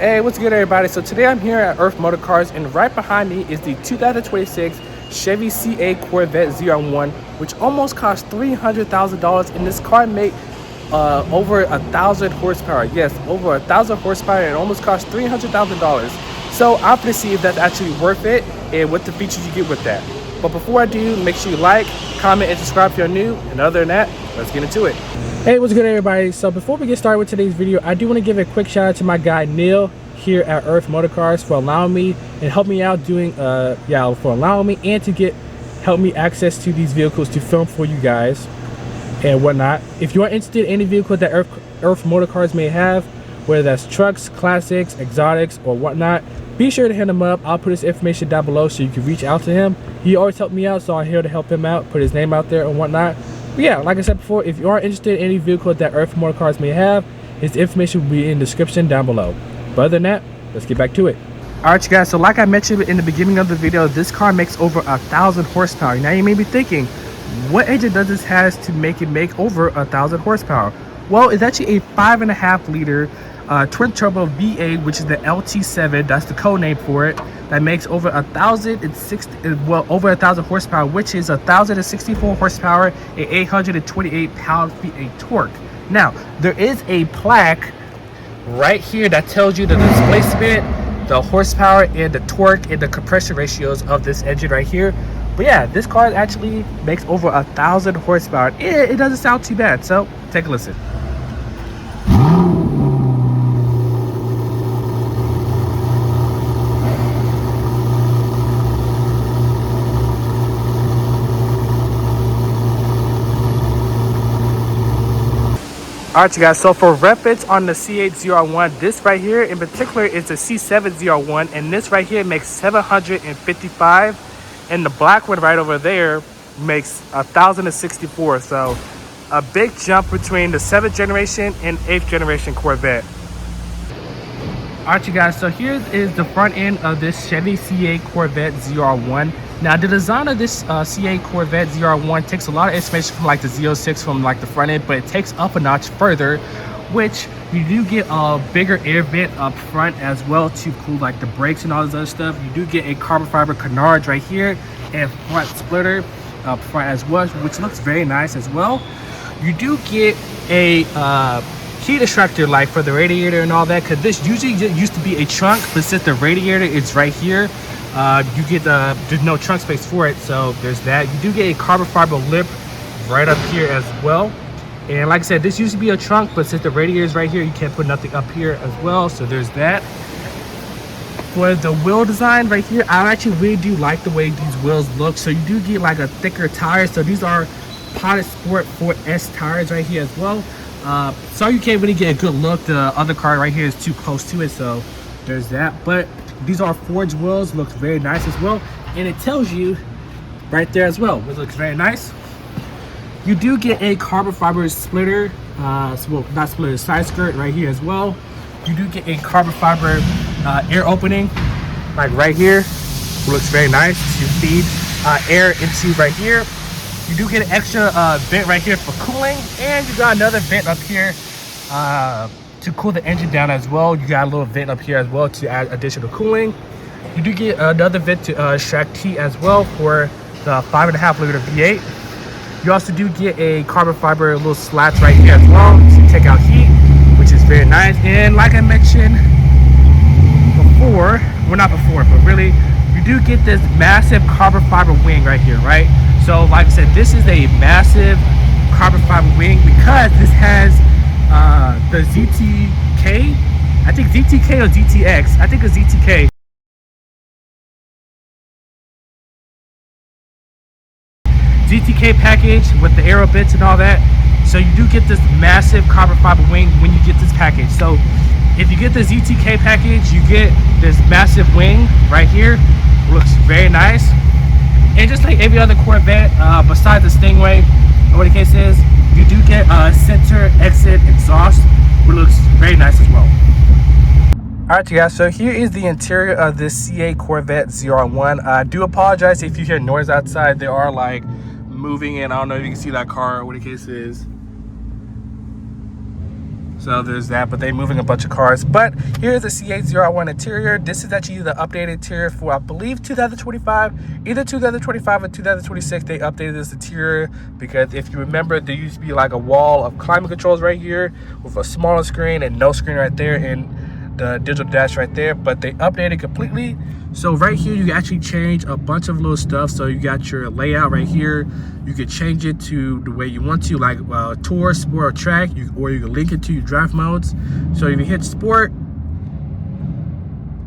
Hey, what's good everybody? So today I'm here at Earth Motor Cars, and right behind me is the 2026 Chevy CA Corvette ZR1, which almost cost $300,000, and this car made over 1,000 horsepower. Yes, over 1,000 horsepower, and it almost cost $300,000. So I'm going to see if that's actually worth it and what the features you get with that. But before I do, make sure you like, comment, and subscribe if you're new. And other than that, let's get into it. Hey, what's good everybody? So before we get started with today's video, I do want to give a quick shout out to my guy Neil here at Earth Motor Cars for allowing me and help me out doing for allowing me and to help me access to these vehicles to film for you guys and whatnot. If you are interested in any vehicle that Earth Motor Cars may have, whether that's trucks, classics, exotics, or whatnot, be sure to hit him up. I'll put his information down below so you can reach out to him. He always helped me out, so I'm here to help him out, put his name out there and whatnot. But yeah, like I said before, if you are interested in any vehicle that Earth Motor Cars may have, his information will be in the description down below. But other than that, let's get back to it. Alright you guys, so like I mentioned in the beginning of the video, this car makes over 1,000 horsepower. Now you may be thinking, what engine does this has to make it make over 1,000 horsepower? Well, it's actually a 5.5 liter twin turbo V8, which is the LT7. That's the code name for it. That makes over 1,000 horsepower, which is 1,064 horsepower and 828 pound-feet of torque. Now there is a plaque right here that tells you the displacement, the horsepower, and the torque and the compression ratios of this engine right here. But yeah, this car actually makes over 1,000 horsepower. It doesn't sound too bad, so take a listen. Alright you guys, so for reference on the C8 ZR1, this right here in particular is the C7 ZR1, and this right here makes 755, and the black one right over there makes 1,064. So a big jump between the 7th generation and 8th generation Corvette. Alright you guys, so here is the front end of this Chevy CA Corvette ZR1. Now the design of this CA Corvette ZR1 takes a lot of inspiration from like the Z06 from like the front end, but it takes up a notch further, which you do get a bigger air vent up front as well to cool like the brakes and all this other stuff. You do get a carbon fiber canards right here and front splitter up front as well, which looks very nice as well. You do get a heat extractor light for the radiator and all that, because this usually used to be a trunk, but since the radiator is right here, you get there's no trunk space for it, so there's that. You do get a carbon fiber lip right up here as well, and like I said, this used to be a trunk, but since the radiator is right here, you can't put nothing up here as well, so there's that. For the wheel design right here, I actually really do like the way these wheels look. So you do get like a thicker tire, so these are Pilot Sport 4S tires right here as well. So you can't really get a good look. The other car right here is too close to it, so there's that. But these are forged wheels, looks very nice as well, and it tells you right there as well, which looks very nice. You do get a carbon fiber splitter, well, not splitter, side skirt right here as well. You do get a carbon fiber air opening, like right here, which looks very nice to feed air into right here. You do get an extra vent right here for cooling, and you got another vent up here to cool the engine down as well. You got a little vent up here as well to add additional cooling. You do get another vent to extract heat as well for the 5.5 liter V8. You also do get a carbon fiber little slats right here as well to take out heat, which is very nice. And like I mentioned before, well not before, but really, you do get this massive carbon fiber wing right here, right? So like I said, this is a massive carbon fiber wing because this has the ZTK, I think ZTK or ZTX, I think it's ZTK. ZTK package with the aero bits and all that. So you do get this massive carbon fiber wing when you get this package. So if you get the ZTK package, you get this massive wing right here. Looks very nice. And just like every other Corvette, besides the Stingray, or the case is, you do get a center exit exhaust, which looks very nice as well. Alright you guys, so here is the interior of this CA Corvette ZR1. I do apologize if you hear noise outside. They are like moving, and I don't know if you can see that car or what the case is. So there's that, but they're moving a bunch of cars. But here's the C8 ZR1 interior. This is actually the updated interior for, I believe, 2025. Either 2025 or 2026, they updated this interior. Because if you remember, there used to be like a wall of climate controls right here with a smaller screen and no screen right there, and the digital dash right there. But they updated completely. So right here, you can actually change a bunch of little stuff. So you got your layout right here. You can change it to the way you want to, like tour, sport, or track, or you can link it to your drive modes. So if you hit sport,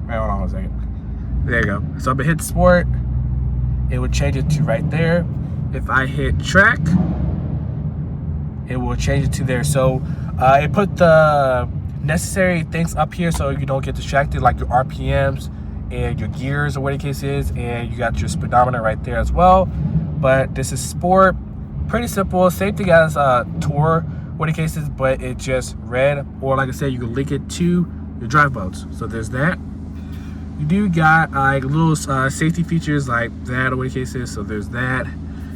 wait, hold on a second. There you go. So if I hit sport, it would change it to right there. If I hit track, it will change it to there. So it put the necessary things up here so you don't get distracted, like your RPMs and your gears or what the case is, and you got your speedometer right there as well. But this is sport, pretty simple, same thing as tour, what the case is, but it just red, or like I said, you can link it to your drive modes. So there's that. You do got like little safety features like that, or what the case is. So there's that.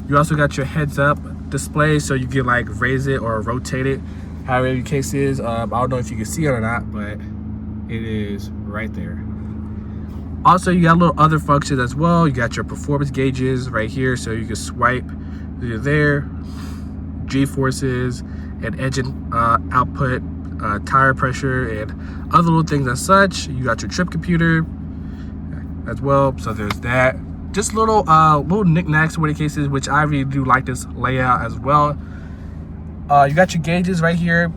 You also got your heads up display, so you can like raise it or rotate it, however your case is. I don't know if you can see it or not, but it is right there. Also, you got little other functions as well. You got your performance gauges right here, so you can swipe there, G-forces and engine output, tire pressure, and other little things as such. You got your trip computer as well, so there's that. Just little knickknacks, what the case is, which I really do like this layout as well. You got your gauges right here.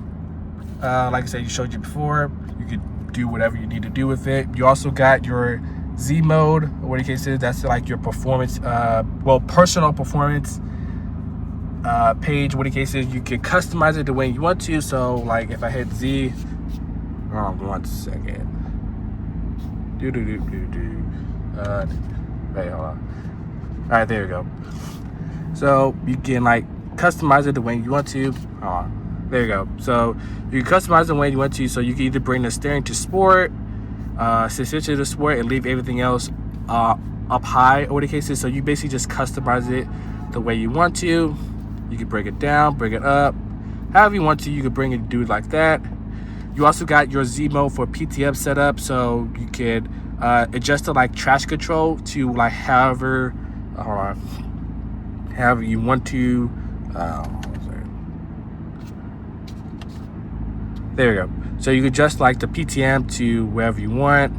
Like I said, you showed you before. You could do whatever you need to do with it. You also got your Z mode, or what the case is. That's like your performance, personal performance page. What the case is, you can customize it the way you want to. So like if I hit Z, one second. Wait, hold on. All right, there you go. So you can like customize it the way you want to. There you go. So you can customize the way you want to. So you can either bring the steering to sport, switch it to sport, and leave everything else up high, or what the case is. So you basically just customize it the way you want to. You can bring it down, bring it up, however you want to. You can bring it, do it like that. You also got your Z mode for PTM setup, so you can adjust to like traction control to like however you want to. There we go. So you can adjust like the PTM to wherever you want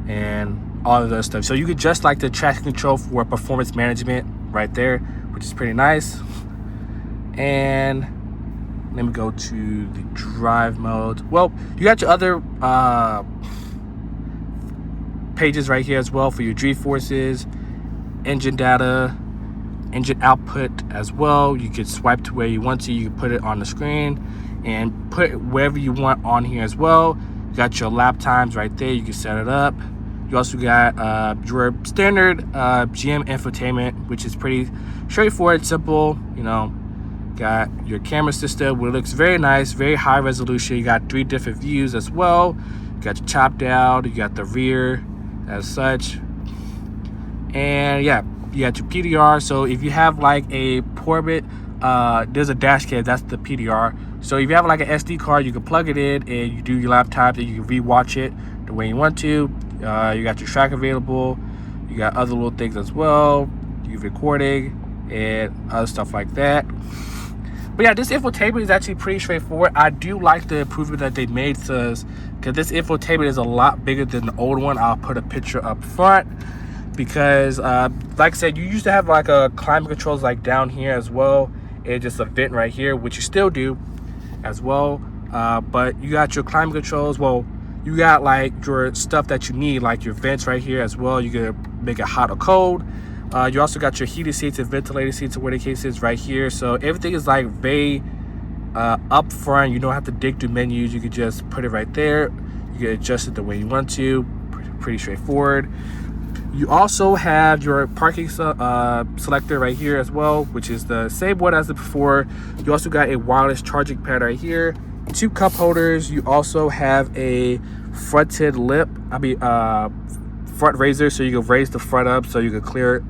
and all of that stuff. So you could adjust like the traction control for performance management right there, which is pretty nice. And let me go to the drive mode. Well, you got your other pages right here as well for your G-forces, engine data, engine output as well. You could swipe to where you want to. You can put it on the screen and put it wherever you want on here as well. You got your lap times right there. You can set it up. You also got your standard GM infotainment, which is pretty straightforward, simple. You know, got your camera system, which looks very nice, very high resolution. You got 3 different views as well. You got your top down. You got the rear as such. And yeah, you got your PDR. So if you have like a Corvette, there's a dash cam, that's the PDR. So if you have like an SD card, you can plug it in and you do your laptop and you can rewatch it the way you want to. You got your track available. You got other little things as well. You're recording and other stuff like that. But yeah, this infotainment is actually pretty straightforward. I do like the improvement that they made, because this infotainment is a lot bigger than the old one. I'll put a picture up front. Because like I said, you used to have like a climate controls like down here as well, and just a vent right here, which you still do as well. But you got your climate controls. Well, you got like your stuff that you need, like your vents right here as well. You can make it hot or cold. You also got your heated seats and ventilated seats, or where the case is right here. So everything is like very up front. You don't have to dig through menus. You can just put it right there. You can adjust it the way you want to. Pretty straightforward. You also have your parking selector right here as well, which is the same one as before. You also got a wireless charging pad right here, 2 cup holders. You also have a fronted lip, front raiser, so you can raise the front up so you can clear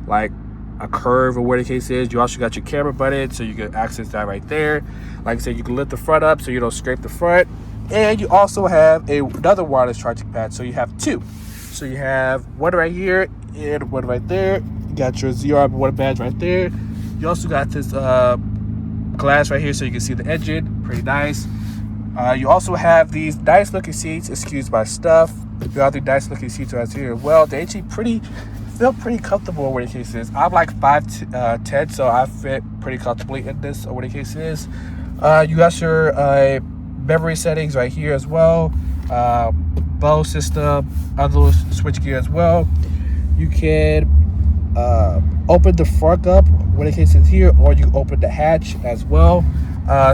like a curve or where the case is. You also got your camera button, so you can access that right there. Like I said, you can lift the front up so you don't scrape the front. And you also have another wireless charging pad, so you have two. So you have one right here and one right there. You got your ZR water badge right there. You also got this glass right here so you can see the engine. Pretty nice. You also have these nice looking seats. Excuse my stuff. You have the nice looking seats right here. Well, they actually feel pretty comfortable where the case is. I'm like 5'10", so I fit pretty comfortably in this where the case is. You got your memory settings right here as well. Bow system, other little switch gear as well. You can open the front up when the case is here, or you open the hatch as well.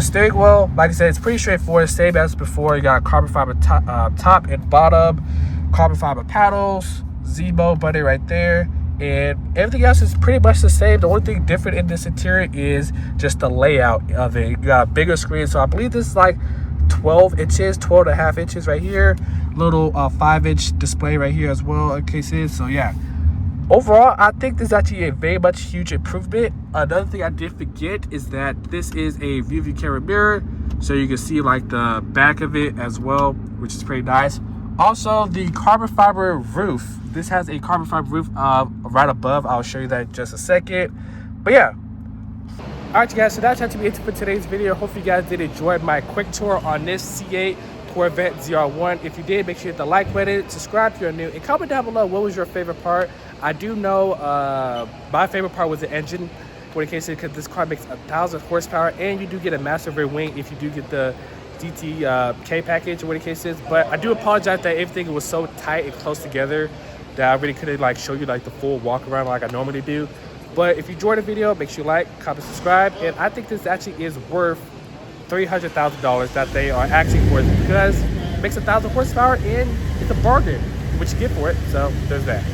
Steering wheel, like I said, it's pretty straightforward, same as before. You got carbon fiber top and bottom, carbon fiber paddles, Z-mode button right there, and everything else is pretty much the same. The only thing different in this interior is just the layout of it. You got a bigger screen, so I believe this is like 12 inches, 12 and a half inches right here. Little 5-inch display right here as well in cases. So yeah, overall, I think this is actually a very much huge improvement. Another thing I did forget is that this is a view camera mirror, so you can see like the back of it as well, which is pretty nice. Also, the carbon fiber roof. This has a carbon fiber roof right above. I'll show you that in just a second. But yeah. Alright, guys, so that's actually it for today's video. Hopefully you guys did enjoy my quick tour on this C8 Corvette ZR1. If you did, make sure you hit the like button, subscribe if you're new, and comment down below what was your favorite part. I do know my favorite part was the engine, for the case because this car makes 1,000 horsepower, and you do get a massive rear wing if you do get the DTK package or what the case is. But I do apologize that everything was so tight and close together that I really couldn't like show you like the full walk around like I normally do. But if you enjoyed the video, make sure you like, comment, subscribe, and I think this actually is worth $300,000 that they are asking for it, because it makes 1,000 horsepower and it's a bargain what you get for it. So there's that.